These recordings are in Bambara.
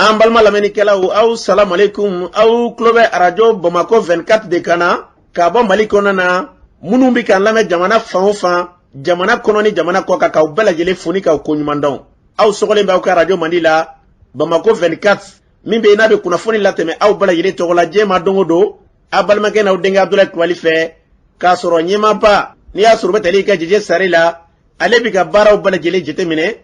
An balma lamɛnnikɛlaw aw salamu alaikum aw tulo bɛ arajo Bamako 24 de kan na ka bɔ Mali kɔnɔ na minnu bɛ k'an lamɛn jamana fan o fan jamana kɔnɔ ni jamana kɔ kan k'aw bɛɛ lajɛlen fo ni k'aw koɲuman dɔn. Aw sɔgɔlen b'aw ka arajo Mandi la Bamako 24 min bɛ yen n'a bɛ kunnafoni latɛmɛ aw bɛɛ lajɛlen tɔgɔ la diɲɛ ma don o don a balimakɛ n'aw denkɛ Abdulaye Kulibali fɛ k'a sɔrɔ ɲɛmaaba n'i y'a sɔrɔ u bɛ tali kɛ Jeje Sare la ale bɛ ka baaraw bɛɛ lajɛlen jateminɛ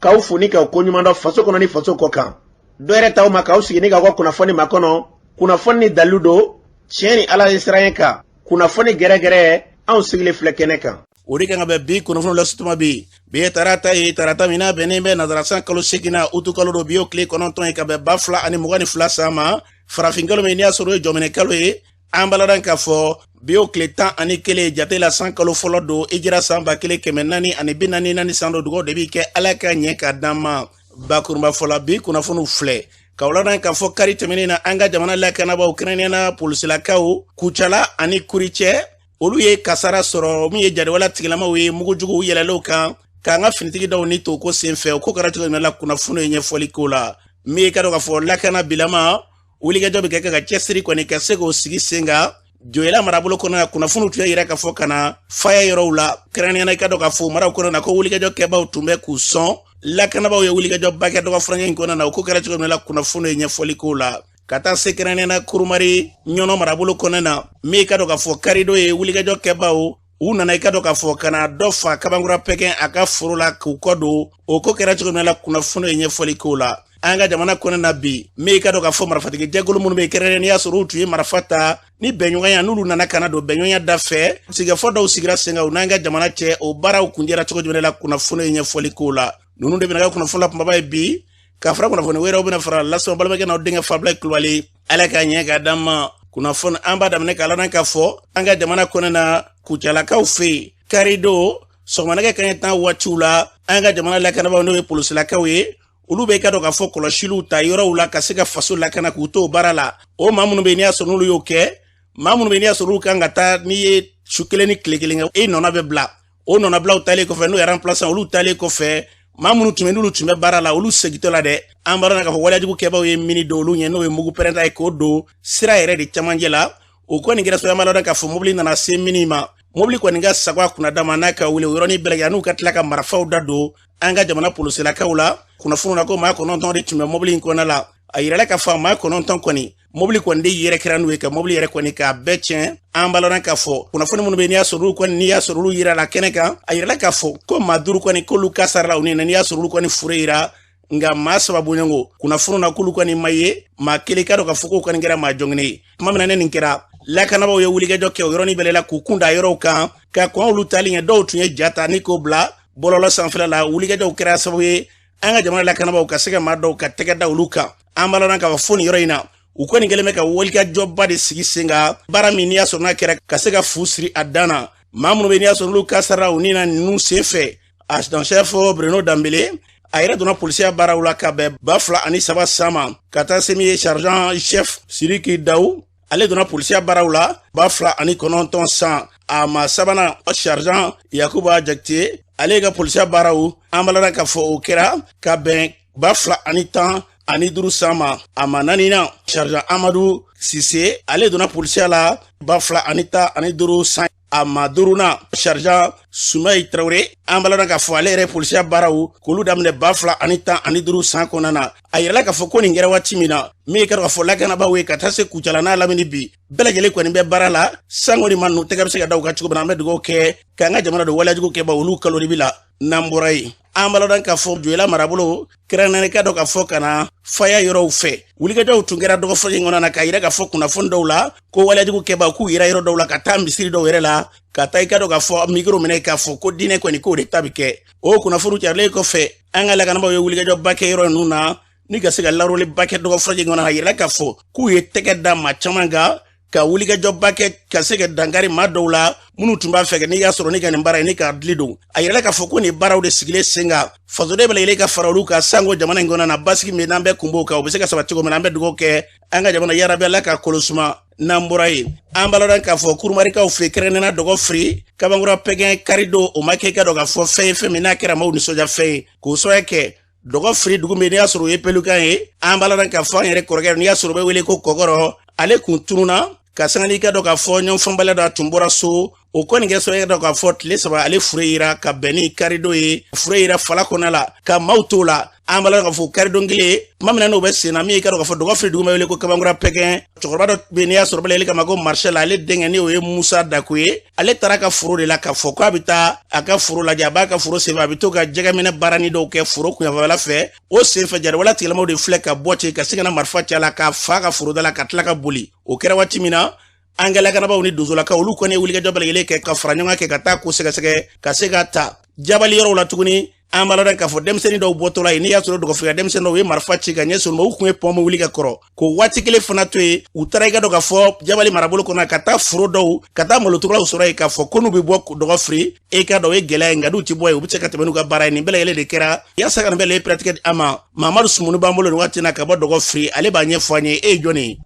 k'aw fo ni k'aw koɲuman dɔn faso kɔnɔ ni faso kɔ kan. Dɔwɛrɛ t'aw ma k'aw sigi ni k'aw ka kunnafoni makɔnɔ kunnafoni ni dalilu don tiɲɛ ni Ala ye siran kan kunnafoni gɛrɛgɛrɛ anw sigilen filɛ kɛnɛ kan. O de kan ka bɛn bi kunnafoni lasutuma bi ye tarata min n'a bɛnnen bɛ nazarasan kalo 8 utu kalo don bi y'o tile 9 ye ka bɛn 2022 san ma farafin kalo min n'i y'a sɔrɔ o ye jɔminɛ kalo ye an baladan k'a fɔ bi y'o tile 11 jate la san kalo fɔlɔ don hijira san 1444 san don dugawu de b'i kɛ Ala ka ɲɛ ka d'an ma. Bakurunba fɔla bi kunnafoniw filɛ ka waladan k'a fɔ kari tɛmɛnen na an ka jamana lakanabaw kɛrɛnkɛrɛnnenya polisilakaw Kucala ani Kuricɛ olu ye kasara sɔrɔ min ye jadewala tigilamaw ye mugujuguw yɛlɛlenw kan k'an ka finitigi dɔw ni to ko senfɛ o ko kɛra cogo min na kunnafoniw ye ɲɛfɔli ko la min ye ka dɔn k'a fɔ lakana bilama wulikajɔ bɛ kɛ ka cɛsiri kɔni ka se k'o sigi sen kan Joyila marabolo kɔnɔ na kunnafoniw tun yira k'a fɔ ka na faya yɔrɔw la kɛrɛnkɛrɛnnenya i ka dɔn k'a fɔ maraw kɔnɔ na ko wulikajɔ kɛbaw tun bɛ k'u sɔn lakanabaw ye wulikajɔ bakɛ dɔgɔ furancɛ in kɔnɔ na o ko kɛra cogo min na kunnafoniw ye ɲɛfɔli ko la ka taa se kɛrɛnkɛrɛnnenya Kurumari ɲɔnɔ marabolo kɔnɔ na min ka dɔn k'a fɔ karido ye wulikajɔ kɛbaw u nana i ka dɔn k'a fɔ ka na dɔ fa Kabankura Pɛkɛn a ka foro la k'u kɔ don o ko kɛra cogo min na kunnafoniw ye ɲɛfɔli ko la an ka jamana kɔnɔ na bi min ka dɔn k'a fɔ marifatigi jɛkulu minnu bɛ kɛrɛnkɛrɛnnen n'i y'a sɔrɔ u tun ye marifa ta ni bɛnɲɔgɔnya n'olu nana ka na don bɛnɲɔgɔnya da fɛ sigifɔ dɔw sigira sen kan u n'an ka jamana cɛ o baaraw kun dira cogo jumɛn la kunnafoniw ye ɲɛfɔli ko la ninnu de bɛna kɛ kunnafoni la kumaba ye bi ka fara kunnafoni wɛrɛw bɛna fara lasɔn balimakɛ n'aw denkɛ Abdulaye Kulibali Ala ka ɲɛ ka d'an ma kunnafoni an b'a daminɛ k'a ladan k'a fɔ an ka jamana kɔnɔ na Kucalakaw fɛ yen karido sɔgɔmanɛgɛ kanɲɛ 10 waatiw la an ka jamana lakanabaw n'o ye polisilakaw ye olu bɛ ka dɔn k'a fɔ kɔlɔsiliw ta yɔrɔw la ka se ka faso lakana k'u to baara la o maa minnu bɛ n'i y'a sɔrɔ n'olu y'o kɛ maa minnu bɛ n'i y'a sɔrɔ olu kan ka taa n'i ye su kelen ni tile kelen kɛ e nɔnɔ bɛ bila o nɔnɔbilaw talen kɔfɛ n'o ye remplaçant olu talen kɔfɛ maa minnu tun bɛ baara la olu segitɔ la dɛ an b'a dɔn k'a fɔ waleyajugu kɛbaw ye mini don olu ɲɛ n'o ye mugu pɛrɛnta ye k'o don sira yɛrɛ de camancɛ la o kɔni kɛra so an b'a dɔn k'a fɔ mobili nana se mini ma mobili kɔni ka sago a kunna d'a ma n'a ka wuli o yɔrɔnin bɛɛ lajɛlen n'u ka tila ka marifaw da don an ka jamana polisilakaw la kunnafoniw na ko maa 9 de tun bɛ mobili in kɔnɔ la a yirala k'a fɔ maa 9 kɔni mobili kɔni de yɛrɛ kɛra n'u ye ka mobili yɛrɛ kɔni k'a bɛɛ tiɲɛ an b'a dɔn k'a fɔ kunnafoni minnu bɛ n'i y'a sɔrɔ olu kɔni n'i y'a sɔrɔ olu yira la kɛnɛ kan a yirala k'a fɔ ko maa 5 kɔni k'olu kasara la u ni n'i y'a sɔrɔ olu kɔni fure yira nka maa sababu ɲɔgɔn kunnafoniw na k'olu kɔni ma ye maa kelen ka dɔn k'a fɔ k'o kɔni kɛra maa jɔngɛnɛ ye tuma min na ne nin kɛra lakanabaw ye wulikajɔ kɛ o yɔrɔnin bɛɛ la k'u kun da yɔrɔw kan ka kɔn olu tali ɲɛ dɔw tun ye ja ta ni k'o bila bɔlɔlɔ sanfɛla la wulikajɔw kɛra sababu ye an ka jamana lakanabaw ka se ka maa dɔw ka tɛgɛ da olu kan an b'a dɔn k'a fɔ fo nin yɔrɔ in na u kɔni kɛlen bɛ ka wulikajɔba de sigi sen kan baara min n'i y'a sɔrɔ n'a kɛra ka se ka fu siri a dan na maa minnu bɛ n'i y'a sɔrɔ olu kasara u ni na ninnu sen fɛ adjudant chef Bruno Dambele a yɛrɛ donna polisiya baaraw la ka bɛn 2003 san ma ka taa se min ye sergent chef Sidiki Dawu ale donna polisiya baaraw la 2009 san a ma sabanan sergent Yakuba Jakite ale ka polisiya baaraw an b'a k'a fɔ o kɛra ka bɛn 2015 san ma a ma naaninan sergent Amadu Sise ale donna polisiya la 2015 san a ma duurunan sergent Sumayi Traoré an b'a dɔn k'a fɔ ale yɛrɛ polisiya baaraw k'olu daminɛ 2015 san kɔnɔna na a yirala k'a fɔ ko nin kɛra waati min na min ka dɔn k'a fɔ lakanabaw ye ka taa se Kucala n'a lamini bi bɛɛ lajɛlen kɔni bɛ baara la sango ni ma ninnu tɛgɛ bɛ se ka da u ka cogo min na an bɛ dugawu kɛ k'an ka jamana don waleyajugu kɛbaw olu kalo de bi la n'an bɔra yen an b'a dɔn k'a fɔ Joyila marabolo kɛrɛnkɛrɛnnen ka dɔn k'a fɔ ka na faya yɔrɔw fɛ wulikajɔw tun kɛra dɔgɔfɔli in kɔnɔna na k'a yira k'a fɔ kunnafoni dɔw la ko waleyajugu kɛbaw k'u yira yɔrɔ dɔw la ka taa misiri dɔw yɛrɛ la ka taa i ka dɔn k'a fɔ mikro minɛ k'a fɔ ko diinɛ kɔni k'o de ta bi kɛ o kunnafoniw carilen kɔfɛ an ka lakanabaw ye wulikajɔba kɛ yɔrɔ ninnu na ni ka se ka laroliba kɛ dɔgɔfɔli in kɔnɔ a yirala k'a fɔ k'u ye tɛgɛ da maa caman kan ka wulikajɔba kɛ ka se ka dankari maa dɔw la minnu tun b'a fɛ n'i y'a sɔrɔ ni ka nin baara ye ni k'a dili don a yirala k'a fɔ ko nin baaraw de sigilen sen kan fasoden bɛ lajɛlen ka fara olu kan sanko jamana in kɔnɔ na basigi min n'an bɛ kun b'o kan o bɛ se ka sabati cogo min na an bɛ dugawu kɛ an ka jamana yarabi Ala ka kɔlɔsuma n'an bɔra yen an b'a dɔn k'a fɔ Kurumarikaw fɛ kɛrɛnkɛrɛnnenya dɔgɔ firi Kabankura Pɛkɛn kari don o ma kɛ ka dɔn k'a fɔ fɛn ye fɛn min n'a kɛra maaw nisɔndiya fɛn ye k'o sababuya kɛ dogo firi dugu min n'i y'a sɔrɔ o ye pelukan ye an b'a la ka fɔ an yɛrɛ kɔrɔkɛ n'i y'a sɔrɔ o bɛ wele ko kɔkɔrɔ ale kun tununa ka sangani ka dɔ k'a fɔ ɲɔgɔnfanbaliya dɔ a tun bɔra so o kɔni kɛ sɔrɔ dɔ k'a fɔ tile 3 ale fure yira ka bɛn ni karido ye fure yira fala kɔnɔ la ka maaw t'o la an b'a la k'a fɔ karidon kelen tuma min na n'o bɛ sen na min ka dɔ k'a fɔ dɔgɔ firi dugu ma wele ko kabankura pɛgɛn cɛkɔrɔba dɔ bɛ n'i y'a sɔrɔ bala kama ko Marshal ale denkɛ ni o ye Musa Dako ye ale taara ka foro de la k'a fɔ k'a bɛ taa a ka foro lajɛ a b'a ka foro senfɛ a bɛ to ka jɛgɛminɛ baarani dɔw kɛ foro kunyanfɛla fɛ o senfɛ jariwala tigilamɔgɔw de filɛ ka bɔ ten ka se ka na marifa ci a la k'a fa ka foroda la ka tila ka boli o kɛra waati min na an ka lakanabaaw ni donsolakaw olu kɔni ye wulikajɔ bɛɛ lajɛlen kɛ ka fara ɲɔgɔn kan kɛ ka taa ko sɛgɛsɛgɛ ka se ka ta jabali yɔrɔw la tuguni an b'a la k'a fɔ denmisɛnnin dɔw bɔtɔ la yen n'i y'a sɔrɔ dɔgɔfiriya denmisɛnnin dɔw ye marifa ci ka ɲɛsin olu ma u kun ye pɔnmu wuli ka kɔrɔ ko waati kelen fana to yen u taara i ka dɔ k'a fɔ jabali marabolo kɔnɔ ka taa foro dɔw ka taa malotugulaw sɔrɔ yen k'a fɔ ko n'u bɛ bɔ dɔgɔfiri e ka dɔn o ye gɛlɛya ye nka n'u ti bɔ yen u bɛ se ka tɛmɛ n'u ka baara ye nin bɛɛ lajɛlen de kɛra yaasa ka nin bɛɛ lajɛlen pratique an ma Mamadu Sumuni b'an bolo nin waati na ka bɔ dɔgɔfiri ale b'a ɲɛfɔ an ye e ye jɔn ye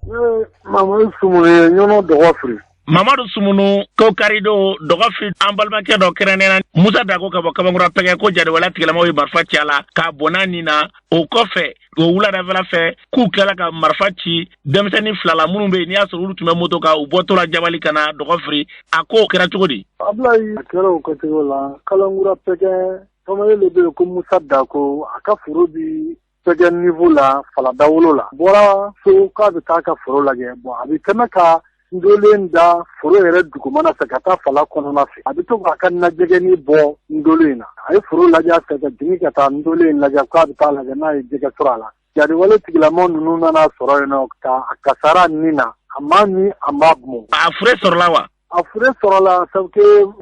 Mamadu Sumuni ɲɔnɔ dɔgɔfiri Mamadu Sumunu ko karido dɔgɔfiri an balimakɛ dɔ kɛrɛnnena Musa Dako ka bɔ kabankura pɛgɛ ko jariwala tigilamɔgɔw ye marifa ci a la k'a bɔnna nin na o kɔfɛ o wuladafɛla fɛ k'u tilala ka marifa ci denmisɛnnin 2 la minnu bɛ yen n'i y'a sɔrɔ olu tun bɛ moto kan u bɔtɔ la jabali ka na dɔgɔfiri a ko kɛra cogo di Ablaye a kɛra o kɛcogo la Kalankura pɛgɛ tɔmɔye de bɛ yen ko Musa Dako a ka foro bi pɛgɛ niveau la fala dawolo la bɔra so k'a bɛ taa ka foro lajɛ bon a bɛ tɛmɛ ka ndolen da foro yɛrɛ dugumana fɛ ka taa fala kɔnɔna fɛ a bɛ to k'a ka najɛgɛni bɔ ndolen na a ye foro lajɛ fɛ ka jigin ka taa ndolen lajɛ k'a bɛ taa lajɛ n'a ye jɛgɛ sɔrɔ a la jariwale tigilamɔgɔ ninnu nana sɔrɔ yen nɔ ka a kasara nin na a ma ni a ma mɔ a fure sɔrɔla wa a fure sɔrɔla sabu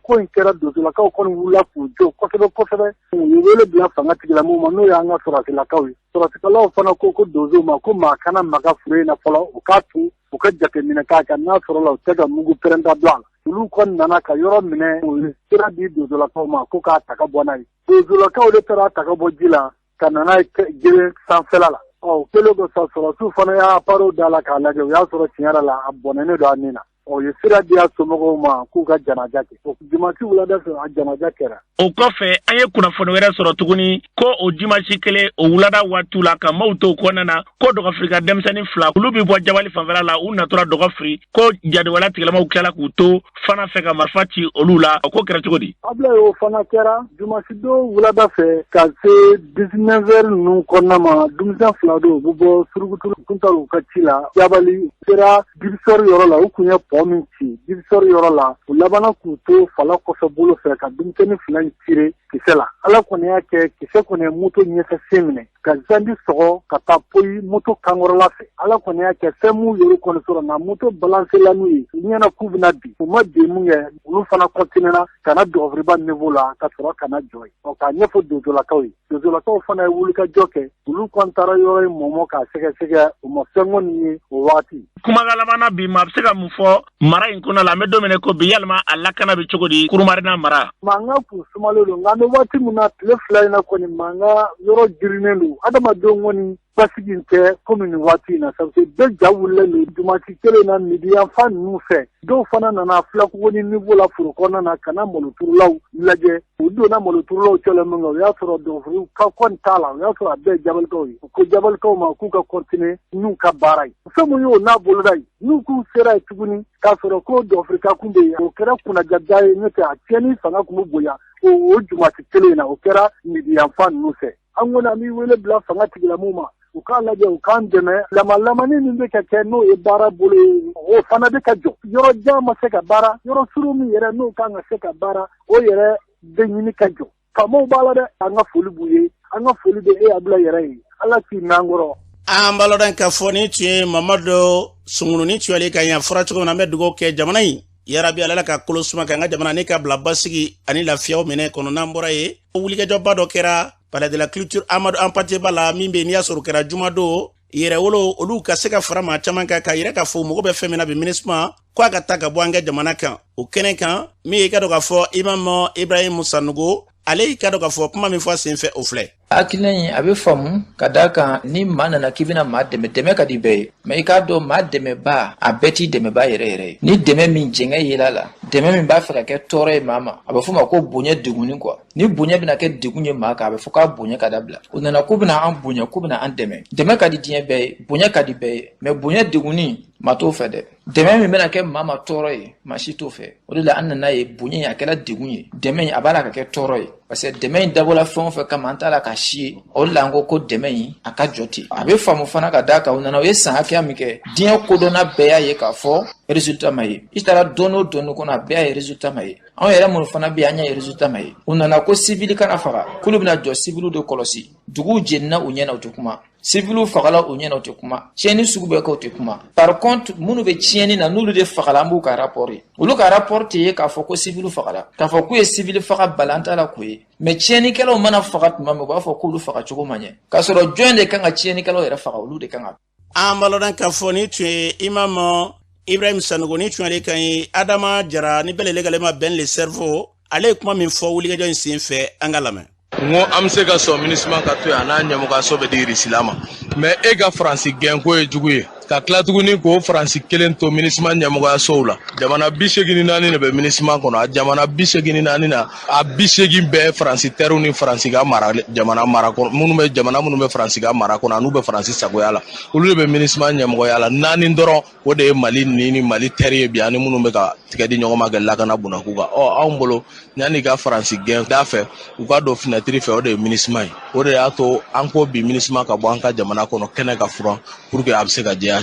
ko in kɛra donsolakaw kɔni wulila k'u jɔ kosɛbɛ kosɛbɛ u ye wele bila fanga tigilamɔgɔw ma n'o y'an ka sɔrɔsilakaw ye sɔrɔsikalaw fana ko donsow ma ko maa kana maga fure in na fɔlɔ u k'a to u ka jateminɛ k'a kan n'a sɔrɔla u tɛ ka mugu pɛrɛnta don a la olu kɔni nana ka yɔrɔ minɛ u ye sira di donsolakaw ma ko k'a ta ka bɔ n'a ye donsolakaw de taara ta ka bɔ ji la ka na n'a ye gere sanfɛla la o kɛlen ko sa sɔrɔsiw fana y'a paro da la k'a lajɛ u y'a sɔrɔ tiɲɛ yɛrɛ la a bɔnɛnen don a nin na o ye sira di a somɔgɔw ma k'u ka janaja kɛ o dimanche wulada fɛ a janaja kɛra o kɔfɛ an ye kunnafoni wɛrɛ sɔrɔ tuguni ko o dimanche kelen o wulada waatiw la ka maaw to kɔnɔna na ko dɔgɔfiri ka denmisɛnnin 2 olu bɛ bɔ jabali fanfɛla la u natura dɔgɔfiri ko jadiwala tigilamɔgɔw tilala k'u to fana fɛ ka marifa ci olu la o ko kɛra cogo di Ablaye o fana kɛra dimanche don wulada fɛ ka se 19h ninnu kɔnɔna ma denmisɛn 2 don u bɛ bɔ suruguturu kuntaw ka ci la jabali sera diviseur yɔrɔ la u kun ye pɔn min ci diviseur yɔrɔ la u labana k'u to fala kɔfɛ bolo fɛ ka denmisɛnnin 2 in tire kisɛ la ala kɔni y'a kɛ kisɛ kɔni ye moto ɲɛfɛ sen minɛ ka zandi sɔgɔ ka taa poyi moto kankɔrɔla fɛ ala kɔni y'a kɛ fɛn mun yɛrɛ kɔni sɔrɔ na moto balansela n'u ye u ɲɛna k'u bɛna bi u ma bin mun kɛ olu fana kɔntinena ka na dɔgɔfiriba niveau la ka sɔrɔ ka na jɔ ye k'a ɲɛfɔ donsolakaw ye donsolakaw fana ye wulikajɔ kɛ olu kɔni taara yɔrɔ in mɔmɔ k'a sɛgɛsɛgɛ u ma fɛn kɔni ye o waati kumakan labanna bi ma a bɛ se ka mun fɔ mara in kɔnɔ la an bɛ don min ko bi yalima a lakana bɛ cogo di Kurumarena mara mankan kun sumalen don nka an bɛ waati min na tile 2 in na kɔni mankan yɔrɔ girinnen don adamadenw kɔni basigi tɛ komi nin waati in na sabu bɛɛ ja wulilen don dimanche kelen na midi yan fan ninnu fɛ dɔw fana nana filakuguni niveau la foro kɔnɔna na ka na maloturulaw lajɛ u donna maloturulaw cɛla min kan o y'a sɔrɔ dɔgɔfiriw ka kɔni t'a la o y'a sɔrɔ a bɛɛ ye jabalikaw ye u ko jabalikaw ma k'u ka continuer n'u ka baara ye fɛn mun y'o n'a boloda ye n'u k'u sera ye tuguni k'a sɔrɔ ko dɔgɔfirika kun bɛ yen o kɛra kunnajada ye n'o tɛ a tiɲɛni fanga kun bɛ bonya o dimanche kelen in na o kɛra midi yan fan ninnu fɛ an kɔni an bɛ wele bila fanga tigilamɔgɔw ma u k'a lajɛ u k'an dɛmɛ lamani min bɛ ka kɛ n'o ye baara bolo ye o fana bɛ ka jɔ yɔrɔ jan ma se ka baara yɔrɔ suru min yɛrɛ n'o kan ka se ka baara o yɛrɛ bɛ ɲini ka jɔ faamaw b'a la dɛ an ka foli b'u ye an ka foli bɛ e Abdulaye yɛrɛ ye ala k'i mɛn an kɔrɔ an b'a lɔn k'a fɔ ni tun ye Mamadu Sumunu ni tun y'ale ka yan fɔra cogo min na an bɛ dugawu kɛ jamana in yarabi ala ka kolo suma ka an ka jamana ni ka bila basigi ani lafiyaw minɛ kɔnɔ n'an bɔra ye wulikajɔba dɔ kɛra Palais de la Culture Amadou Hampâté Bala min bɛ n'i y'a sɔrɔ kɛra juma don yɛrɛ wolo olu ka se ka fara maa caman kan ka yɛrɛ k'a fɔ mɔgɔ bɛ fɛn min na bi MINUSMA k'a ka taa ka bɔ an ka jamana kan o kɛnɛ kan min y'i ka dɔn k'a fɔ Imam Ibrahim Sanogo ale y'i ka dɔn k'a fɔ kuma min fɔ a senfɛ o filɛ akilin abe famu kadaka ni manana kibina ma deme ka di be me ka do ma deme ba abeti deme ba yere ni deme min jenga yelala deme min ba fera ke tore mama abe fuma ko bunye diguni quoi ni bunye bina ke digunye ma ka abe fuka bunye ka dabla unana ko bina an bunye ko bina an deme ka di dien be bunye ka di be me bunye diguni ma to fe de deme min bina ke mama tore ma shi to fe o de la anana ye bunye ya kala digunye deme abala ka ke tore parce que deme dabola fon fe kamanta la ka shi o lango ko deme aka joti abe famu fana ka daka unana ye san hakya mike dien ko dona be ya ye ka fo résultat mai itara dono ko na be ya résultat mai on yera mun fana be anya résultat mai unana ko civil kana fara kulubna jo civil do kolosi dugu jenna unyena utukuma civil fagala unyena utukuma cheni sugube ko utukuma par contre munu be cheni na nulu de fagala mbu ka rapporter ulu ka rapporter ka fo ko civil fagala ka fo ko civil faga balanta la ko me cheni kala mana fagat mamu ba fo ko ulu faga chugo manye ka soro joinde kanga cheni kala yera faga ulu de kanga ambalo dan ka fo ni tu imam Ibrahim Sanogoni tu ale kan Adama Jara ni bele legale ma ben le cerveau ale kuma min fo wuli ga jon sin fe angalame ngo amse ga so ministre ka to ya na nyamo ga so be diri silama mais e ga France gen ko e juguye ka kla tuguni ko France kelen to ministre nyamo ga so la jamana bisegini nani ne be ministre ko na jamana bisegini nani na a bisegin be France teru ni France ga mara jamana mara ko munu be jamana munu be France ga mara ko na nu be France sago yala ulu be ministre nyamo yala nani ndoro o de Mali ni Mali terie bi ani munu be ka tigadi nyoma magalla kana buna kuga o awmbolo nyani ga France gen da fe u ga do finatri fe o de ministre mai o de ato anko bi ministre ka bo anka jamana ko no kene ka furan pour que abse ga je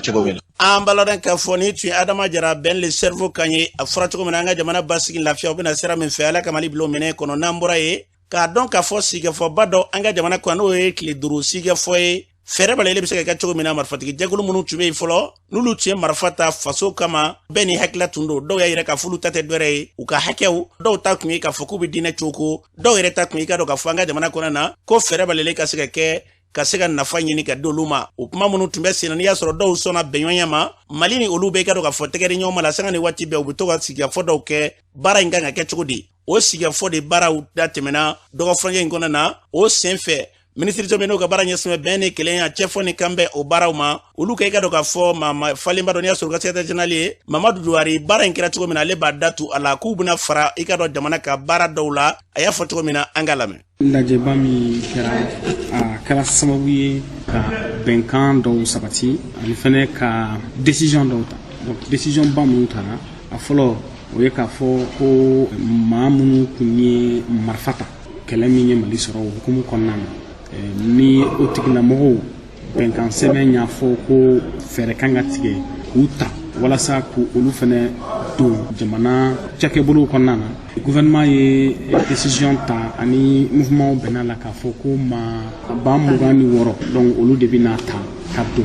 ambalodan ka foni tu Adama Jara ben le cerveau kanye afra to menanga jamana basiki lafia obina sera men fe ala kamali blo mene kono nambura ye ka donc ka fo siga fo bado anga jamana ko no e kli duru siga fo e fere balele bisaka ka to mena marfatiki jagulu munu tube folo nulu tie marfata faso kama beni hakla tundo do ya ire ka fulu tate dore u ka hakew do ta kumi ka foku bi dina choko do ire ta kumi ka do ka fanga jamana ko na ko fere balele ka sika ke kasega nafa nyini ka doluma upuma munu tumbe sinani ya soro do sona benyama malini olube ka do ka fotegeri nyoma la sanga ni wati be ubuto ka siga fodo ke bara inganga ke chukudi o siga fode bara u datemena do ka franje ngona na o senfe ministre to beno ka bara nyesme bene kelenya chefoni kambe o bara uma uluka ka do ka fo mama falimba do nya soro ka seta janali Mamadou Douari bara inkira chuko mina le badatu ala kubuna fara ikado jamana ka bara dawla aya foto mina angalame ndaje bami kala sababu ye ka benkan dɔw sabati ani fɛnɛ ka décision dɔw ta donc décision ba minnu tara a fɔlɔ o ye k'a fɔ ko maa minnu kun ye marifa ta kɛlɛ min ye Mali sɔrɔ o hukumu kɔnɔna na ni o tigilamɔgɔw bɛnkan sɛbɛn y'a fɔ ko fɛɛrɛ kan ka tigɛ k'u ta walasa ko olu fɛnɛ don jamana cakɛbolow kɔnɔna na gouvernement ye décision ta ani mouvement bɛnna la k'a fɔ ko ba 26 donc olu de bɛna ta ka don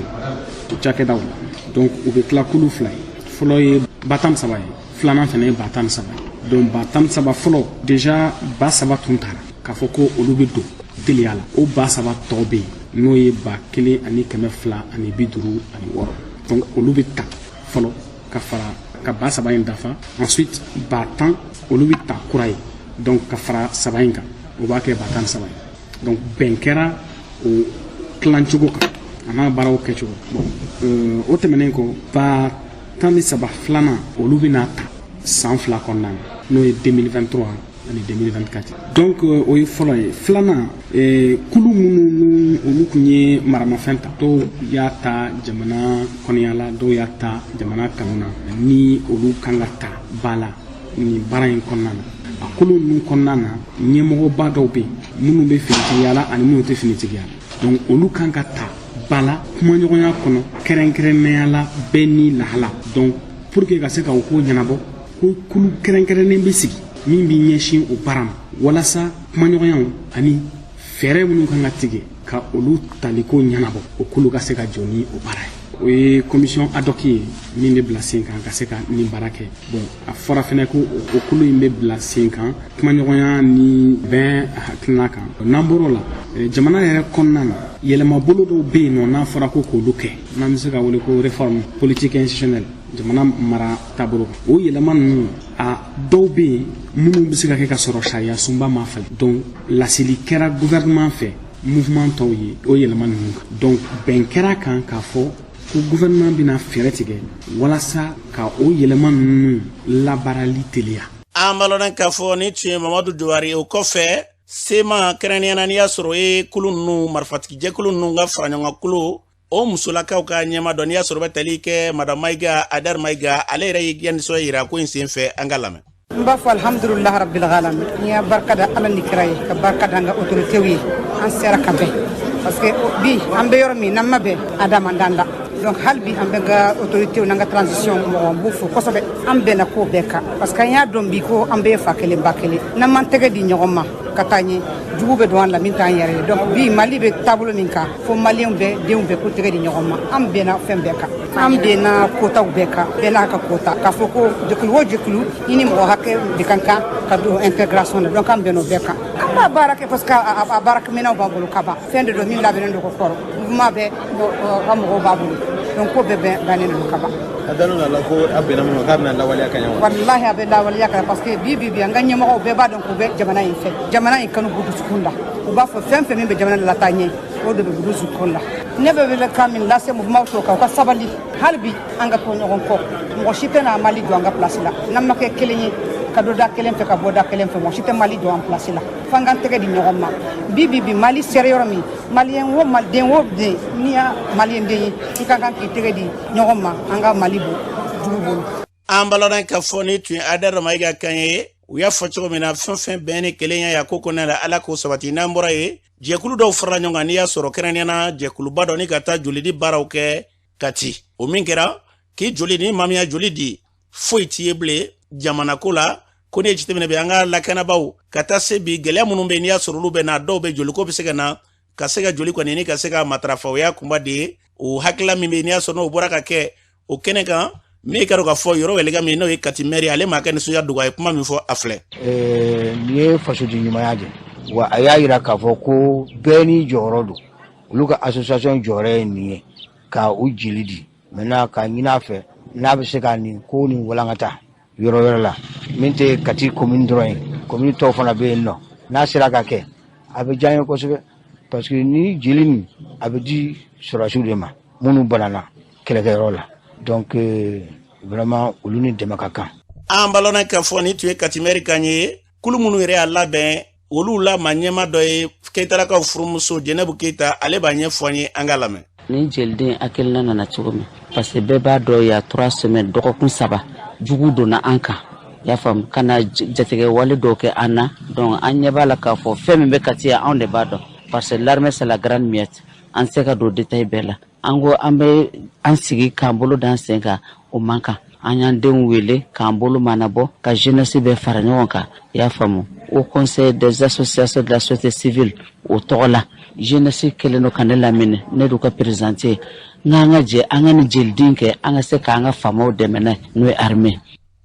o cakɛdaw la donc u bɛ tila kulu fila ye fɔlɔ ye ba 13 ye filanan fɛnɛ ye ba 13 ye donc ba 13 fɔlɔ déjà ba 3 tun tara k'a fɔ ko olu bɛ don teliya la o ba 3 tɔ bɛ yen n'o ye ba 1 ani 250 ani 56 donc olu bɛ ta fɔlɔ ka fara ka ba 3 in dafa ensuite ba 10 olu bɛ ta kura ye donc ka fara 3 in kan o b'a kɛ ba 13 ye donc bɛn kɛra o tilancogo kan a n'a baaraw kɛcogo bon o tɛmɛnen kɔ ba 13 filanan olu bɛna ta san 2 kɔnɔna na n'o ye 2023 ani 2024 donc o ye fɔlɔ ye filanan kulu minnu olu kun ye maramafɛn ta dɔw y'a ta jamana kɔnɔya la dɔw y'a ta jamana kanu na ni olu kan ka ta ba la ni baara in kɔnɔna na a kulu ninnu kɔnɔna na ɲɛmɔgɔba dɔw bɛ yen minnu bɛ finitigiya la ani minnu tɛ finitigiya la donc olu kan ka ta ba la kumaɲɔgɔnya kɔnɔ kɛrɛnkɛrɛnnenya la bɛɛ ni lahala donc pour que ka se ka o ko ɲɛnabɔ ko kulu kɛrɛnkɛrɛnnen bɛ sigi min b'i ɲɛsin o baara ma walasa kumaɲɔgɔnyaw ani fɛɛrɛ minnu kan ka tigɛ ka olu taliko ɲɛnabɔ o kulu ka se ka jɔ ni o baara ye o ye commission ad hoc ye min bɛ bila sen kan ka se ka nin baara kɛ bon a fɔra fɛnɛ ko o kulu in bɛ bila sen kan kumaɲɔgɔnya ni bɛn hakilina kan n'an bɔr'o la jamana yɛrɛ kɔnɔna na yɛlɛmabolo dɔw bɛ yen nɔ n'a fɔra ko k'olu kɛ n'an bɛ se ka wele ko réforme politique institutionnelle jamana mara taabolo kan o yɛlɛma ninnu a dɔw bɛ yen minnu bɛ se ka kɛ ka sɔrɔ sariya sunba ma falen donc laseli kɛra gouvernement fɛ mouvement tɔw ye o yɛlɛma ninnu kan donc bɛn kɛra kan k'a fɔ ko gouvernement bɛna fɛɛrɛ tigɛ walasa ka o yɛlɛma ninnu labaarali teliya. an balona k'a fɔ ni tun ye Mamadu Jowari o kɔfɛ sema kɛrɛnkɛrɛnnenya n'i y'a sɔrɔ ye kulu ninnu marifatigijɛkulu ninnu ka fara ɲɔgɔn kulu o musolakaw ka ɲɛma dɔ n'i y'a sɔrɔ bɛ tali kɛ Madame Maïga Adar Maïga ale yɛrɛ ye nisɔn yira ko in sen fɛ an ka lamɛn. n b'a fɔ alhamdulilahi rabbil alamin n y'a barika da ala ni kira ye ka barika da an ka autoritew ye an sera ka bɛn parce que bi an bɛ yɔrɔ min n'an ma bɛn a da man d'an da donc hali bi an bɛ ka autoritew n'an ka transition mɔgɔ n b'u fo kosɛbɛ an bɛnna ko bɛɛ kan parce que an y'a dɔn bi ko an bɛɛ ye fa kelen ba kelen n'an m'an tɛgɛ di ɲɔgɔn ma ka taa ɲɛ jugu bɛ don an la min t'an yɛrɛ ye donc bi Mali bɛ taabolo min kan fo maliyɛnw bɛɛ denw bɛɛ k'u tɛgɛ di ɲɔgɔn ma an bɛnna fɛn bɛɛ kan an bɛnna kotaw bɛɛ kan bɛɛ n'a ka kota k'a fɔ ko jɛkulu o jɛkulu i ni mɔgɔ hakɛ de kan kan ka don intégration na donc an bɛnna o bɛɛ kan an b'a baara kɛ parce que a baarakɛminɛnw b'an bolo ka ban fɛn de don min labɛnnen don ko kɔrɔ mouvement bɛɛ ka mɔgɔw b'a bolo donc ko bɛɛ bannen don ka ban. a dalen don a la ko a bɛnna min ma k'a bɛna lawaleya ka ɲɛ wa. walahi a bɛ lawaleya ka ɲɛ parce que bi an ka ɲɛmɔgɔw bɛɛ b'a dɔn k'u bɛ jamana in fɛ jamana in kanu b'u dusukun la u b'a fɔ fɛn fɛn min bɛ jamana la taa ɲɛ o de bɛ b'u dusukun la ne bɛ wele kan min lase mouvement tɔw kan u ka sabali hali bi an ka to ɲɔgɔn kɔ mɔgɔ si tɛ n'a Mali jɔ an ka place la n'an ma kɛ kelen ye ka don da kelen fɛ ka bɔ da kelen fɛ mɔgɔ si tɛ Mali jɔ an place la f'an k'an tɛgɛ di ɲɔgɔn ma bi Mali sera yɔrɔ min maliyɛn o den o den n'i y'a maliyɛn den ye i ka kan k'i tɛgɛ di ɲɔgɔn ma an ka Mali bɔ jugu bolo. an balona k'a fɔ ni tun ye Adar Maïga kan ye u y'a fɔ cogo min na fɛn fɛn bɛn ni kelenya ya ko kɔnɔ la ala k'o sabati n'an bɔra ye jɛkulu dɔw farala ɲɔgɔn kan n'i y'a sɔrɔ kɛrɛnkɛrɛnnena jɛkuluba dɔ ni ka taa joli di baaraw kɛ Kati o min kɛra k'i joli ni maa min y'a joli di foyi t'i ye bilen jamana ko la ko ne jateminɛ bɛ an ka lakanabaw ka taa se bi gɛlɛya minnu bɛ n'i y'a sɔrɔ olu bɛ na dɔw bɛ joliko bɛ se ka na ka se ka joli kɔni ni ka se ka matarafa o y'a kunba de ye o hakilila min bɛ n'i y'a sɔrɔ n'o bɔra ka kɛ o kɛnɛ kan min ka dɔn ka fɔ yɔrɔ wɛlɛga min n'o ye Kati maire ale ma kɛ nisɔndiya dogo a ye kuma min fɔ a filɛ. Nin ye fasodi ɲumanya de wa a y'a yira k'a fɔ ko bɛɛ ni jɔyɔrɔ don olu ka association jɔyɔrɔ ye nin ye ka u jeli di maintenant ka ɲini a fɛ n'a bɛ se ka nin ko nin walankata yɔrɔ wɛrɛ la min tɛ Kati commune dɔrɔn ye commune tɔw fana bɛ yen nɔ n'a sera ka kɛ a bɛ diya n ye kosɛbɛ parce que ni jeli nin a bɛ di sɔrɔdasiw de ma minnu banana kɛlɛkɛyɔrɔ la donc vraiment olu ni dɛmɛ ka kan. an balona k'a fɔ ni tun ye Kati maire kan ye kulu minnu yɛrɛ y'a labɛn olu la maa ɲɛma dɔ ye Keyitalakaw furumuso Jɛnɛbu Keyita ale b'a ɲɛfɔ an ye an ka lamɛn. ni jeliden hakilina nana cogo min parce que bɛɛ b'a dɔn ya 3 semaines dɔgɔkun 3 jugu donna an kan y'a faamu ka na jatigɛ wale dɔw kɛ an na donc an ɲɛ b'a la k'a fɔ fɛn min bɛ Kati yan anw de b'a dɔn parce que l'armée c'est la grande miette an se ka don détail bɛɛ la an ko an bɛ an sigi k'an bolo d'an sen kan o man kan an y'an denw wele k'an bolo manabɔ ka jeunesse bɛɛ fara ɲɔgɔn kan y'a faamu au conseil des associations de la société civile o tɔgɔ la jeunesse kelen don ka ne lamɛnɛ ne d'u ka présidente n'an ka jɛ an ka ni jeliden kɛ an ka se k'an ka faamaw dɛmɛ n'a ye n'o ye armée.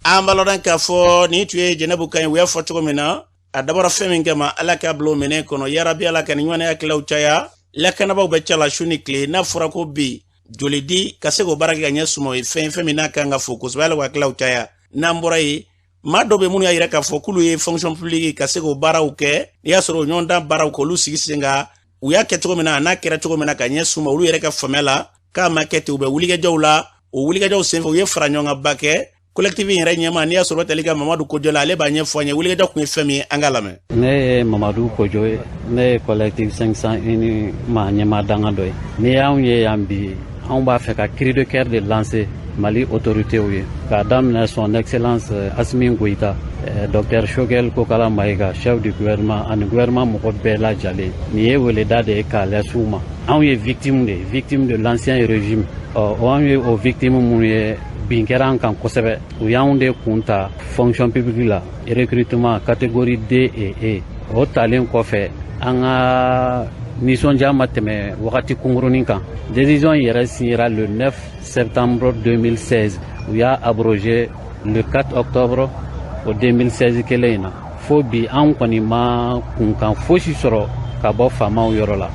an balona k'a fɔ ni tun ye Jɛnɛbu kan ye u y'a fɔ cogo min na a dabɔra fɛn min kama ala k'a bila o minɛn kɔnɔ yarabi ala ka ni ɲɔgɔnna hakilaw caya lakanabaw bɛ cɛ la su ni tile n'a fɔra ko bi joli di ka se k'o baara kɛ ka ɲɛ suma o ye fɛn min n'a kan ka fɔ kosɛbɛ ala ka hakilaw caya n'an bɔra ye maa dɔ bɛ minnu y'a yira k'a fɔ k'olu ye fonction publique ka se k'o baaraw kɛ n'i y'a sɔrɔ o ɲɔgɔn dan baaraw k'olu sigi sen kan u y'a kɛ cogo min na a n'a kɛra cogo min na ka ɲɛ suma olu yɛrɛ ka faamuya la k'a ma kɛ ten u bɛ wulikɛjɔw la o wulikɛjɔw senfɛ u ye fara ɲɔgɔn kan ba kɛ collectif in yɛrɛ ɲɛma n'i y'a sɔrɔ tali ka Mamadu Kojo la ale b'a ɲɛfɔ an ye wulikɛjɔ kun ye fɛn min ye an ka lamɛn. ne ye Mamadu Kojo ye ne ye collectif 501 maa ɲɛma danga dɔ ye n'i y'anw ye yan bi anw b'a fɛ ka cri de cœur de lancer Mali autoritéw ye k'a daminɛ son excellence Assimi Goïta Dr Choguel Kokala Maïga chef du gouvernement ani gouvernement mɔgɔ bɛɛ lajɛlen nin ye weleda de ye k'a lɛsiw ma anw ye victime de l'ancien régime anw ye o victime minnu ye bin kɛra an kan kosɛbɛ u y'anw de kun ta fonction publique la recrutement catégorie D et E o talen kɔfɛ an ka nisɔndiya ma tɛmɛ wagati kunkurunin kan décision yɛrɛ signera le 9 septembre 2016 u y'a abrogé le 4 octobre o 2016 kelen in na fo bi an kɔni ma kunkan fosi sɔrɔ ka bɔ faamaw yɔrɔ la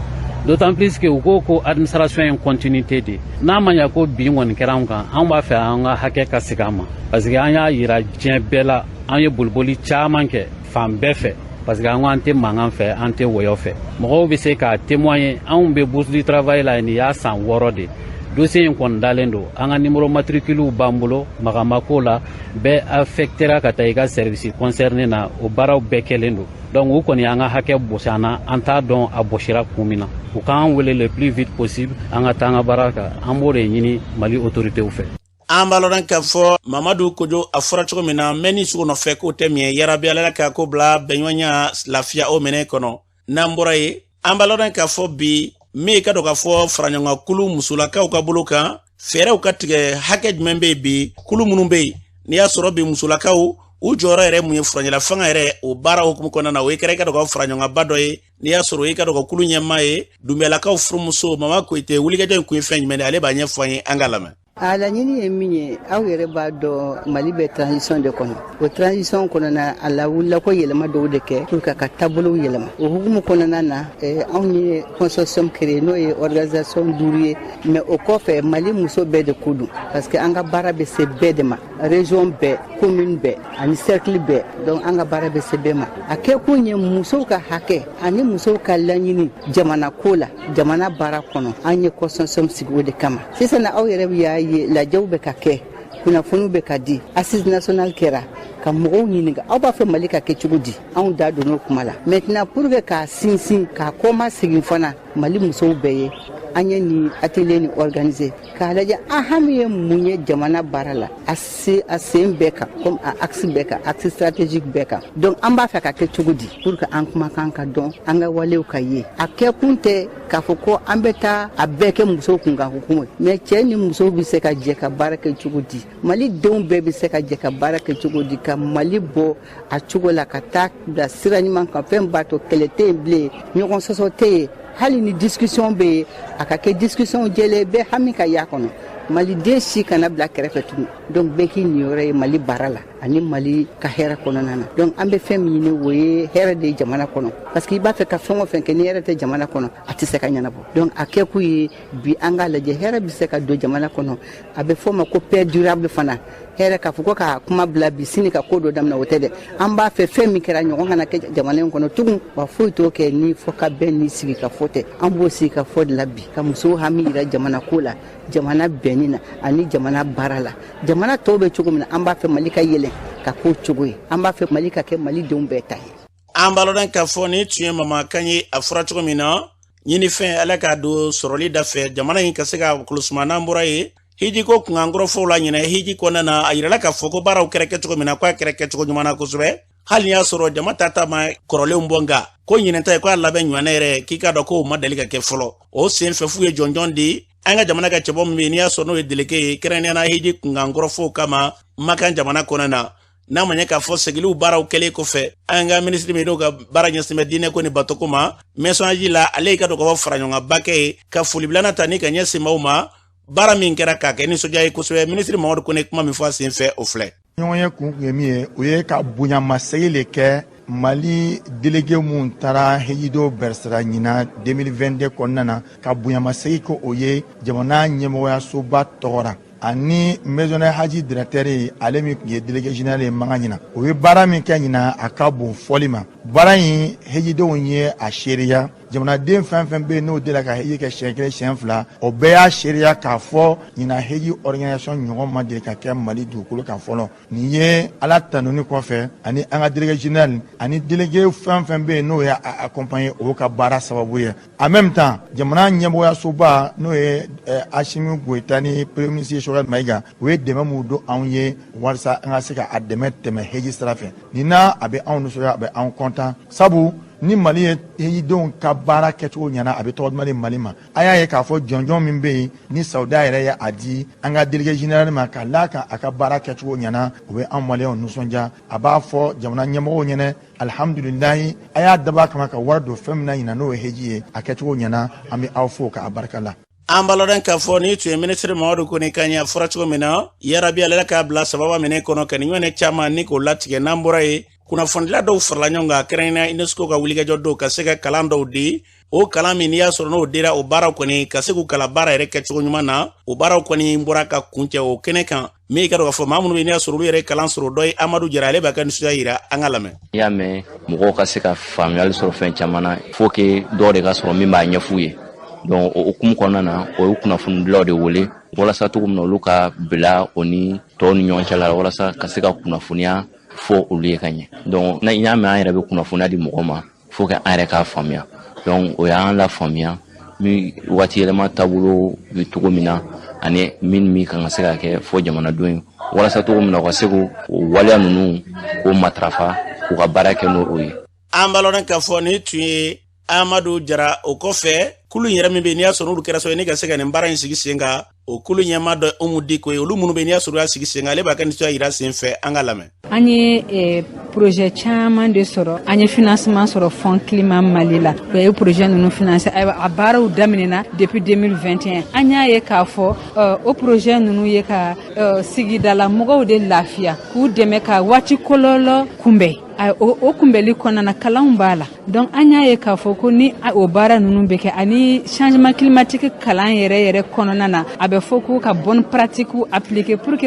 d'autant plus que u ko administration in continuité de n'a ma ɲa ko bin kɔni kɛra an kan an b'a fɛ an ka hakɛ ka segin an ma parce que an y'a yira diɲɛ bɛɛ la an ye boliboli caman kɛ fan bɛɛ fɛ parce que an tɛ mankan fɛ an tɛ wɔyɔ fɛ mɔgɔw bɛ se ka témoigner anw bɛ bourse du travail la nin y'a san 6 de dossier in kɔni dalen don an ka numéro matricule b'an bolo magamako la bɛɛ affectera ka taa i ka service concerné na o baaraw bɛɛ kɛlen don donc u kɔni an ka hakɛ bɔsana an t'a dɔn a bɔsira kun min na u k'an wele le plus vite possible an ka taa an ka baara kan an b'o de ɲini Mali autoritéw fɛ. An b'a lɔn k'a fɔ Mamadu Kojo a fɔra cogo min na mɛ ni sugu nɔfɛ k'o tɛ min ye yarabi Ala ka ko bila bɛnɲɔgɔnya lafiya o minɛ kɔnɔ n'an bɔra ye an b'a lɔn k'a fɔ bi min ka dɔn k'a fɔ faraɲɔgɔn kulu musolakaw ka bolo kan fɛɛrɛw ka tigɛ hakɛ jumɛn bɛ yen bi kulu minnu bɛ yen n'i y'a sɔrɔ bi musolakaw u jɔyɔrɔ yɛrɛ mun ye furancɛla fanga yɛrɛ o baara hukumu kɔnɔna na o ye kɛra i ka dɔn ka faraɲɔgɔnba dɔ ye n'i y'a sɔrɔ i ka dɔn ka kulu ɲɛmaa ye Dunbiyalakaw furumuso Mama Koyite wulikajɔ in kun ye fɛn jumɛn de ale b'a ɲɛfɔ an ye an ka lamɛn. A laɲini ye min ye aw yɛrɛ b'a dɔn Mali bɛ transition de kɔnɔ o transition kɔnɔna a la wulila ko yɛlɛma dɔw de kɛ pour que ka taabolow yɛlɛma o hukumu kɔnɔna na anw ye consortium créé n'o ye organisation 5 ye mais o kɔfɛ Mali muso bɛɛ de ko don parce que an ka baara bɛ se bɛɛ de ma région bɛɛ commune bɛɛ ani cercle bɛɛ donc an ka baara bɛ se bɛɛ ma a kɛkun ye musow ka hakɛ ani musow ka laɲini jamana ko la jamana baara kɔnɔ an ye consortium sigi o de kama sisan aw yɛrɛ y'a ye lajɛw bɛ ka kɛ kunnafoniw bɛ ka di assise nationale kɛra ka mɔgɔw ɲininka aw b'a fɛ Mali ka kɛ cogo di anw da donn'o kuma la maintenant pour que k'a sinsin k'a kɔma segin fana Mali musow bɛɛ ye an ye ni atelier ni organiser k'a lajɛ an hami ye mun ye jamana baara la a sen bɛɛ kan comme a axe bɛɛ kan axe stratégique bɛɛ kan donc an b'a fɛ ka kɛ cogo di pour que an kumakan ka dɔn an ka walew ka ye a kɛ kun tɛ k'a fɔ ko an bɛ taa a bɛɛ kɛ musow kun kan hukumu mais cɛ ni musow bɛ se ka jɛ ka baara kɛ cogo di Mali denw bɛɛ bɛ se ka jɛ ka baara kɛ cogo di ka Mali bɔ a cogo la ka taa bila sira ɲuman kan fɛn b'a to kɛlɛ tɛ yen bilen ɲɔgɔn sɔsɔ tɛ yen hali ni discussion bɛ yen a ka kɛ discussion jɛlen bɛɛ hami ka y'a kɔnɔ Mali den si kana bila kɛrɛfɛ tugun donc bɛɛ k'i niyɔrɔ ye Mali baara la ani Mali ka hɛrɛ kɔnɔna na donc an bɛ fɛn min ɲini o ye hɛrɛ de ye jamana kɔnɔ parce que i b'a fɛ ka fɛn o fɛn kɛ ni hɛrɛ tɛ jamana kɔnɔ a tɛ se ka ɲɛnabɔ donc a kɛ kun ye bi an k'a lajɛ hɛrɛ bɛ se ka don jamana kɔnɔ a bɛ fɔ ma ko paix durable fana hɛrɛ k'a fɔ ko ka kuma bila bi sini ka ko dɔ daminɛ o tɛ dɛ an b'a fɛ fɛn min kɛra ɲɔgɔn kana kɛ jamana in kɔnɔ tugun wa foyi t'o kɛ ni fɔ ka bɛn ni sigi ka fɔ tɛ an b'o sigi ka fɔ de la bi ka musow hami yira jamana ko la jamana bɛnni na ani jamana baara la jamana tɔw bɛ cogo min na an b'a fɛ Mali ka yɛlɛ ka k'o cogo ye an b'a fɛ Mali ka kɛ Mali denw bɛɛ ta ye. An b'a lɔn k'a fɔ ni tun ye Mama Kaɲe a fɔra cogo min na ɲinifɛn Ala k'a don sɔrɔli da fɛ jamana in ka se ka kɔlɔsima n'an bɔra ye hiji ko kunkankɔrɔfɔw la ɲinɛ hiji kɔnɔna na a yirala k'a fɔ ko baaraw kɛra kɛcogo min na ko a kɛra kɛcogo ɲuman na kosɛbɛ hali n'i y'a sɔrɔ jama ta ma kɔrɔlenw bɔ nka ko ɲinɛta ye ko a labɛn ɲumanɛ yɛrɛ k'i k'a dɔn ko o ma deli ka kɛ fɔlɔ o sen fɛ f'u ye jɔnjɔn di an ka jamana ka cɛbɔ min bɛ yen n'i y'a sɔrɔ n'o ye deleke ye kɛrɛnkɛrɛnnenya hiji kunkankɔrɔfɔw kama makan jamana kɔnɔna na n'a ma ɲɛ k'a fɔ segiliw baaraw kɛlen kɔfɛ an ka minisiri min n'o ka baara ɲɛsin bɛ diinɛ ko ni batoko ma mɛsɔnyaji la ale y'i ka dɔn ka fɔ faraɲɔgɔnba kɛ ye ka foli bilana ta ni ka ɲɛsin maaw ma baara min kɛra k'a kɛ nisɔndiya ye kosɛbɛ minisiri Mamadu Kone kuma min fɔ a sen fɛ o filɛ. ɲɔgɔn ye kun ye min ye o ye ka bonyamasegin le kɛ Mali délégué mun taara hejido bɛrɛsira ɲina 2022 kɔnɔna na ka bonyamasegin ko o ye jamana ɲɛmɔgɔyasoba tɔgɔra ani maisonnaire haji directeur ye ale min ye délégué général ye manga ɲina o ye baara min kɛ ɲina a ka bon fɔli ma baara in hejidenw ye a seereya jamanaden fɛn fɛn bɛ yen n'o dela ka heji kɛ siɲɛ kelen siɲɛ fila o bɛɛ y'a seereya k'a fɔ ɲina heji organisation ɲɔgɔn ma deli ka kɛ Mali dugukolo kan fɔlɔ nin ye ala tanuni kɔfɛ ani an ka délégué général ani délégué fɛn fɛn bɛ yen n'o ye accompagné o ka baara sababu ye en même temps jamana ɲɛmɔgɔyasoba n'o ye Asimi Goyita ni premier ministre Choguel Mayiga o ye dɛmɛ mun don anw ye walasa an ka se ka a dɛmɛ tɛmɛ heji sira fɛ nin na a bɛ anw nisɔndiya a bɛ anw content sabu ni Mali ye hejidenw ka baara kɛcogo ɲɛna a bɛ tɔgɔ duman di Mali ma a y'a ye k'a fɔ jɔnjɔn min bɛ yen ni Saudiya yɛrɛ ye a di an ka délégué général ma ka d'a kan a ka baara kɛcogo ɲɛna o bɛ anw maliyɛnw nisɔndiya a b'a fɔ jamana ɲɛmɔgɔw ɲɛna alhamdulilayi a y'a dab'a kama ka wari don fɛn min na ɲina n'o ye heji ye a kɛcogo ɲɛna an bɛ aw fo k'a barika la. An b'a lɔn k'a fɔ ni tun ye minisiri Mamadu Kone Kaɲe a fɔra cogo min na yarabi Ala k'a bila sababa minɛ kɔnɔ ka nin ɲɔgɔnna caman ni k'o latigɛ n'an bɔra ye kunnafonidila dɔw farala ɲɔgɔn kan kɛrɛnkɛrɛnnenya UNESCO ka wulikajɔ dɔw ka se ka kalan dɔw di o kalan min n'i y'a sɔrɔ n'o dira o baaraw kɔni ka se k'u kalan baara yɛrɛ kɛcogo ɲuman na o baaraw kɔni bɔra ka kuncɛ o kɛnɛ kan mi ka do fo mamunu be ni asuru yere kalan suru doy Amadou Jara ale ba kan suya yira an alame ya me mɔgɔw ka se ka faamuyali sɔrɔ fɛn caman na faut que dɔ de ka sɔrɔ min b'a ɲɛfu ye donc o hukumu kɔnɔna na o ye kunnafonidilaw de wele walasa cogo min na olu ka bila o ni tɔw ni ɲɔgɔn cɛ la walasa ka se ka kunnafoniya fɔ olu ye ka ɲɛ donc na y'a mɛn an yɛrɛ bɛ kunnafoniya di mɔgɔ ma faut que an yɛrɛ k'a faamuya donc o y'an la faamuya mi waati yɛlɛma taabolo bɛ cogo min na ani min kan ka se ka kɛ fɔ jamanadenw ye walasa cogo min na u ka se k'o waleya ninnu k'o matarafa k'u ka baara kɛ n'o ye. An balonen ka fɔ ni tun ye Amadou Jara o kɔfɛ kulu yɛrɛ min bɛ n'i y'a sɔrɔ olu kɛra so ni ka se ka nin baara in sigi sen kan o kulu ɲɛma dɔ Umu Diko ye olu minnu bɛ n'i y'a sɔrɔ y'a sigi sen kan ale b'a ka nisɔndiya yira sen fɛ an ka lamɛn. An ye projet caman de sɔrɔ an ye financement sɔrɔ Fond Climat Mali la o ye projet ninnu financer a baaraw daminɛna depuis 2021 an y'a ye k'a fɔ o projet ninnu ye ka sigidala mɔgɔw de lafiya k'u dɛmɛ ka waati kɔlɔlɔ kunbɛn o kunbɛli kɔnɔna kalanw b'a la donc an y'a ye k'a fɔ ko ni o baara ninnu bɛ kɛ ani changement climatique kalan yɛrɛ kɔnɔna na a bɛ fɔ ko ka bonne pratique appliquer pour que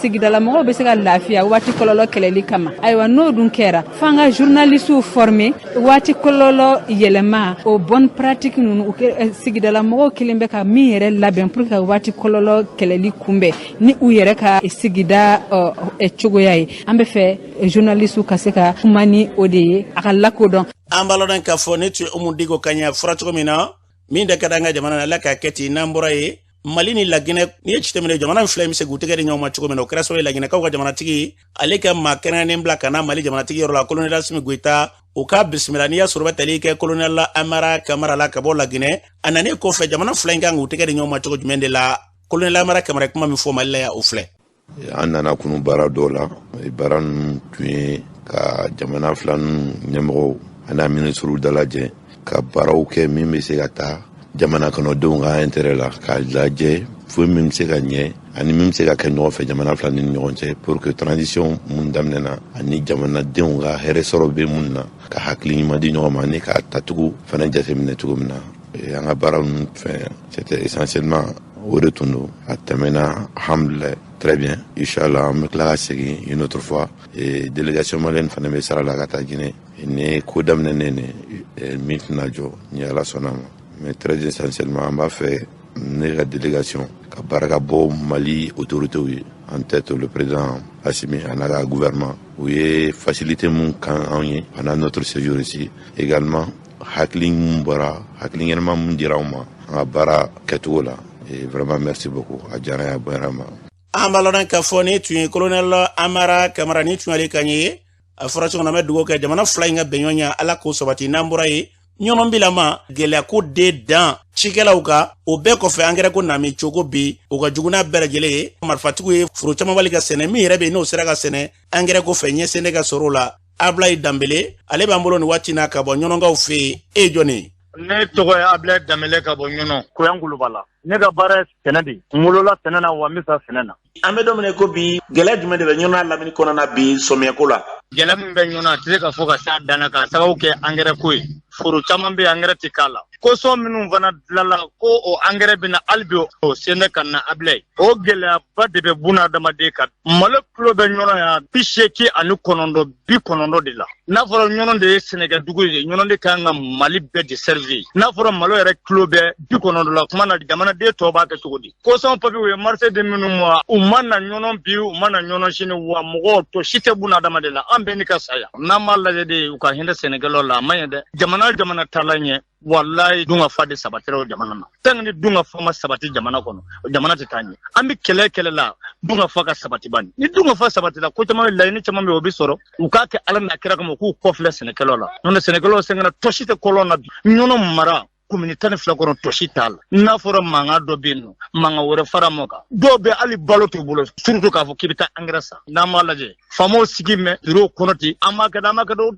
sigidala mɔgɔw bɛ se ka lafiya waati kɔlɔlɔ kɛlɛli kama ayiwa n'o dun kɛra f'an ka journalistes former waati kɔlɔlɔ yɛlɛma o bonne pratique ninnu sigidala mɔgɔw kelen bɛ ka min yɛrɛ labɛn pour que ka waati kɔlɔlɔ kɛlɛli kunbɛn ni u yɛrɛ ka sigida cogoya ye an bɛ fɛ journalistes ka se ka kuma ni o de ye a ka lakodɔn. An balonen ka fɔ ne tun ye Umu Diko ka ɲɛ fɔra cogo min na min da ka di an ka jamana na ala k'a kɛ ten n'an bɔra ye Mali ni Laginɛ n'i ye ci tɛmɛn jamana fila in bɛ se k'u tɛgɛ di ɲɔgɔn ma cogo min na o kɛra sababu ye Laginɛkaw ka jamanatigi ale ka maa kɛrɛnkɛrɛnnen bila ka na Mali jamanatigi yɔrɔ la colonel Assimi Goïta o k'a bisimila n'i y'a sɔrɔ bɛ tali kɛ colonel Amara Kamara la ka bɔ Laginɛ a nanen kɔfɛ jamana fila in kan k'u tɛgɛ di ɲɔgɔn ma cogo jumɛn de la colonel Amara Kamara kuma min fɔ Mali la yan o filɛ. An nana kunu baara dɔw la baara ninnu tun ye ka jamana fila ninnu ɲɛmɔgɔw ani minisiriw dalajɛ ka baaraw kɛ min bɛ se ka taa jamana kɔnɔdenw ka intérêt la k'a lajɛ foyi min bɛ se ka ɲɛ ani min bɛ se ka kɛ ɲɔgɔn fɛ jamana fila ni ɲɔgɔn cɛ pour que transition mun daminɛna ani jamanadenw ka hɛrɛ sɔrɔ bɛ mun na ka hakili ɲuman di ɲɔgɔn ma ani k'a tacogo fana jateminɛ cogo min na an ka baara ninnu fɛn c'était essentiellement o de tun don a tɛmɛna alhamdulilayi très bien inchallah an bɛ tila ka segin une autre fois délégation malienne fana bɛ sara la ka taa Guinée ni ko daminɛnen ne min tɛna jɔ ni ala sɔnna ma mais très essentiellement an b'a fɛ ne ka délégation ka baraka bɔ Mali autorités ye en tête le président Assimi a n'a ka gouvernement u ye facilité mun kan anw ye pendant notre séjour ici également hakili mun bɔra hakili ɲɛnama mun dira anw ma an ka baara kɛcogo la et vraiment merci beaucoup a diyara n ye a bonyara ma. An balonen ka fɔ ni tun ye colonel Amara Kamara ni tun ale kan ye a fɔra cogo na bɛ dugawu kɛ jamana fila in ka bɛnɲɔgɔnya ala k'o sabati n'an bɔra ye ɲɔgɔn bilama gɛlɛya ko de dan cikɛlaw ka o bɛɛ kɔfɛ angɛrɛ ko nami cogo bi o ka jugu n'a bɛɛ lajɛlen ye marifatigiw ye foro caman wali ka sɛnɛ min yɛrɛ bɛ yen n'o sera ka sɛnɛ angɛrɛ ko fɛ ɲɛsɛnɛ ka sɔrɔ o la Ablaye Dambele ale b'an bolo ni waati na ka bɔ ɲɔnɔnkaw fɛ yen e ye jɔnni. Ne tɔgɔ ye Ablaye Dambele ka bɔ ɲɔnɔ Koyankuluba la. Ne ka baara ye sɛnɛ de n wolola sɛnɛ na wa n bɛ sa sɛnɛ na. An bɛ don min na ko bi gɛlɛya jumɛn de bɛ ɲɔnɔ lamini kɔnɔna bi sɔmiyɛko la. Gɛlɛya min bɛ ɲɔnɔ a tɛ se ka fɔ ka s'a dan na k'a sababu kɛ angɛrɛ ko ye. Foro caman bɛ yen angɛrɛ tɛ k'a la. Kosɔn minnu fana dilanla ko o angɛrɛ bɛ na hali bi o sen ka na Ablaye. O gɛlɛyaba de bɛ buna adamaden kan. Malo kilo bɛ ɲɔnɔ yan 89 90 de la. N'a fɔra ɲɔnɔ de ye sɛnɛkɛdugu ye ɲɔnɔ de kan ka Mali bɛɛ de servir. N'a fɔra malo yɛrɛ kilo bɛ 90 la kuma na jamanaden tɔw b'a kɛ cogo di. Kosɔn papier u ye marché de minnu ma u ma na ɲɔnɔ bi u ma na ɲɔnɔ sini wa mɔgɔw tɔ si tɛ buna adamaden la an bɛɛ ni ka saya. N'an m'a lajɛ de u ka hinɛ sɛnɛkɛlaw la a man ɲɛ dɛ. Jamana taala ɲɛ wallahi dunga fa de sabatira o jamana na. Tant ni dunga fa ma sabati jamana kɔnɔ jamana tɛ taa ɲɛ. An bɛ kɛlɛ la dunga fa ka sabati bani. Ni dunga fa sabatira ko caman bɛ laɲini caman bɛ o bɛ sɔrɔ u k'a kɛ ala n'a kira kama k'u kɔfilɛ sɛnɛkɛlaw la. N'o tɛ sɛnɛkɛlaw sɛgɛnna tɔsi tɛ kɔlɔn na bi. Ɲɔnɔ mara commune 12 kɔnɔ tɔsi t'a la. N'a fɔra mankan dɔ bɛ yen nɔ mankan wɛrɛ fara mɔ kan. Dɔw bɛ hali balo t'u bolo surtout k'a fɔ k'i bɛ taa angɛrɛ san. N'an m'a lajɛ faamaw sigi mɛn bureau kɔnɔ ten an m'a kɛ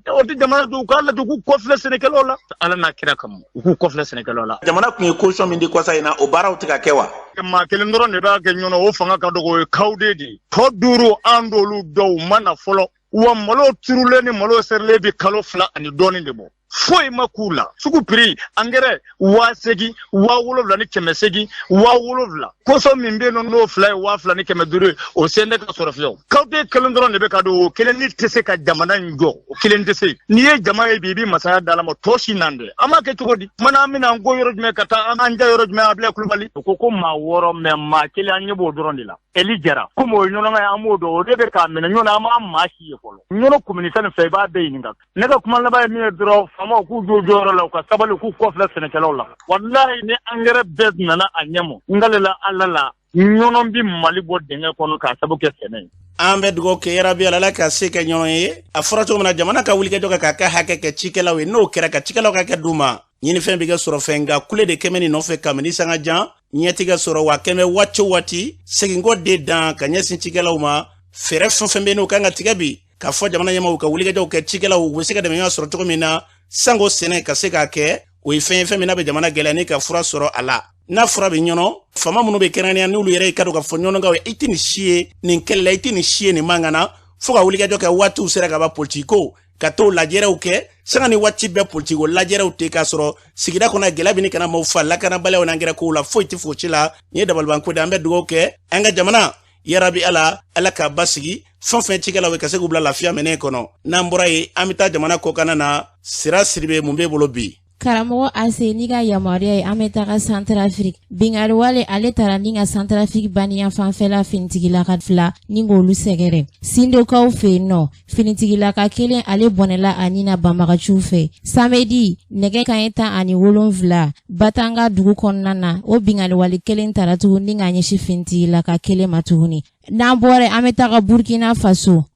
o tɛ jamana don u k'a lajɛ k'u kɔfilɛ sɛnɛkɛlaw la. Ala n'a kira kama u k'u kɔfilɛ sɛnɛkɛlaw la. Jamana tun ye caution min di kɔsa in na o baaraw tɛ ka kɛ wa. Maa kelen dɔrɔn de b'a kɛ ɲɔnɔ o fanga ka dɔgɔ o ye kawden de ye. Tɔ 5 an d'olu dɔw ma na fɔlɔ wa malo turulen ni malo serilen bɛ kalo 2 ani dɔɔnin de bɔ. foyi ma k'u la sugu prix angɛrɛ 8,000 7,000 ni 700 7,000 kɔsɔn min bɛ yen n'o 2 ye 2,000 ni 500 o sen tɛ ka sɔrɔ fiyewu kawte kelen dɔrɔn de bɛ ka don o kelen ni tɛ se ka jamana in jɔ o kelen tɛ se n'i ye jama ye bi i bɛ masaya dala ma tɔ si nan dɛ an b'a kɛ cogo di mana an bɛna an ko yɔrɔ jumɛn ka taa an ja yɔrɔ jumɛn Ablaye Kulubali o ko maa 6 mɛ maa kelen an ɲɛ b'o dɔrɔn de la Eli Jara komi o ye ɲɔnɔma ye an b'o dɔn o de bɛ k'a minɛ ɲɔnɔ an b'a maa si ye fɔlɔ ɲɔnɔ communauté nin fɛ i b'a bɛɛ ɲininka ne ka kuma laban ye min ye dɔrɔn faamaw k'u jɔ jɔyɔrɔ la u ka sabali k'u kɔfilɛ sɛnɛkɛlaw la walahi ni angɛrɛ bɛɛ nana a ɲɛmɔ ngalela Ala la ɲɔnɔ bi Mali bɔ dingɛ kɔnɔ k'a sabu kɛ sɛnɛ ye an bɛ dugawu kɛ yarabi Ala ka se kɛ ɲɔgɔn ye a fɔra cogo min na jamana ka wulikajɔ k'a ka hakɛ kɛ cikɛlaw ye n'o kɛra ka cikɛlaw ka kɛ d'u ma ɲinifɛn bɛ kɛ sɔrɔ fɛn nka kule de kɛmɛ nin nɔfɛ kabini sanga jan ɲɛtigɛ sɔrɔ wa kɛmɛ waati o waati seginko de dan ka ɲɛsin cikɛlaw ma fɛɛrɛ fɛn fɛn bɛ n'o kan ka tigɛ bi k'a fɔ jamana ɲɛmaaw ka wulikajɔw kɛ cikɛlaw u bɛ se ka dɛmɛ ɲɔgɔn sɔrɔ cogo min na sango sɛnɛ ka se k'a kɛ o ye fɛn ye fɛn min n'a bɛ jamana gɛlɛya ni ka fura sɔrɔ a la n'a fura bɛ ɲɔnɔ faama minnu bɛ kɛrɛnkɛrɛnya n'olu yɛrɛ y'i ka don ka fɔ ɲɔnɔnkaw ye i tɛ nin si ye nin kɛlɛ la i tɛ nin si ye nin man kan na fo ka wulikajɔ kɛ waatiw sera ka ban politiko ka t'o lajɛrew kɛ sanga ni waati bɛɛ politiko lajɛrew tɛ k'a sɔrɔ sigida kɔnɔ gɛlɛya bɛ ni kana maaw fa lakanabaliyaw n'angɛrɛ kow la foyi tɛ fosi la nin ye dabalibanko de an bɛ dugawu kɛ an ka jamana yarabi Ala k'a basigi fɛn fɛn cikɛlaw ye ka se k'u bila lafiya minɛn kɔnɔ n'an bɔra yen an bɛ taa jamana kɔkan na Sira Siribe mun b'e bolo bi karamɔgɔ Ase n'i ka yamaruya ye an bɛ taga Centrafrique Bingali Wale ale taara ni ka Centrafrique baniyan fanfɛla finitigilaka 2 ni k'olu sɛgɛrɛ Sindokaw fɛ yen nɔ finitigilaka 1 ale bɔnɛla a ni na banbagaciw fɛ samedi nɛgɛ kanɲɛ 17 Batanga dugu kɔnɔna na o Bingali Wale 1 taara tuguni ka ɲɛsin finitigilaka 1 ma tuguni n'an bɔra an bɛ taga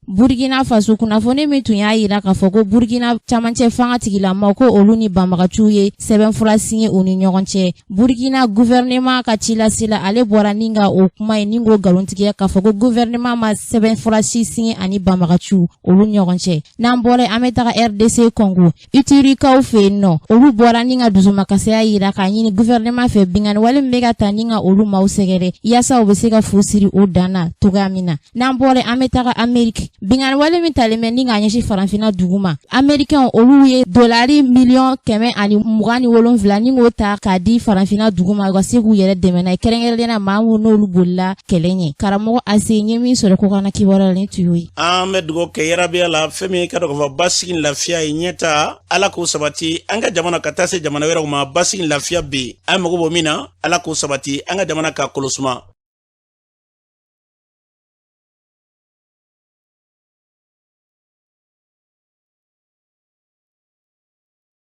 Burkina Faso kunnafoni min tun y'a yira k'a fɔ ko Burkina camancɛ fanga tigilamaw ko olu ni banbagaciw ye sɛbɛnfura signé u ni ɲɔgɔn cɛ Burkina gouvernement ka cilasila ale bɔra ni ka o kuma ye ni k'o nkalontigiya k'a fɔ ko gouvernement ma sɛbɛnfura si signé ani banbagaciw olu ɲɔgɔn cɛ n'an bɔra an bɛ taga RDC Congo Iturikaw fɛ yen nɔ olu bɔra ni ka dusumakasaya yira k'a ɲini gouvernement fɛ Bingali Wale min bɛ ka taa ni ka olu maaw sɛgɛrɛ yaasa u bɛ se ka fu siri o dan na togoya min na n'an bɔra an bɛ taga Amérique Bingali Wale min talen bɛ ni k'a ɲɛsin farafinna dugu ma américain olu ye $127 million ni k'o ta k'a di farafinna dugu ma u ka se k'u yɛrɛ dɛmɛ n'a ye kɛrɛnkɛrɛnnenya maa minnu n'olu bolila kɛlɛ ɲɛ karamɔgɔ Ase ɲɛ min sɔrɔ ko kana kibaruya la ni tuyo ye an bɛ dugawu kɛ yarabi la fɛn min ka dɔn k'a fɔ basigi lafiya ye ɲɛta Ala k'o sabati an ka jamana ka taa se jamana wɛrɛw ma basigi lafiya bɛ yen an mago bɔ min na Ala k'o sabati an ka jamana ka kɔlɔsuma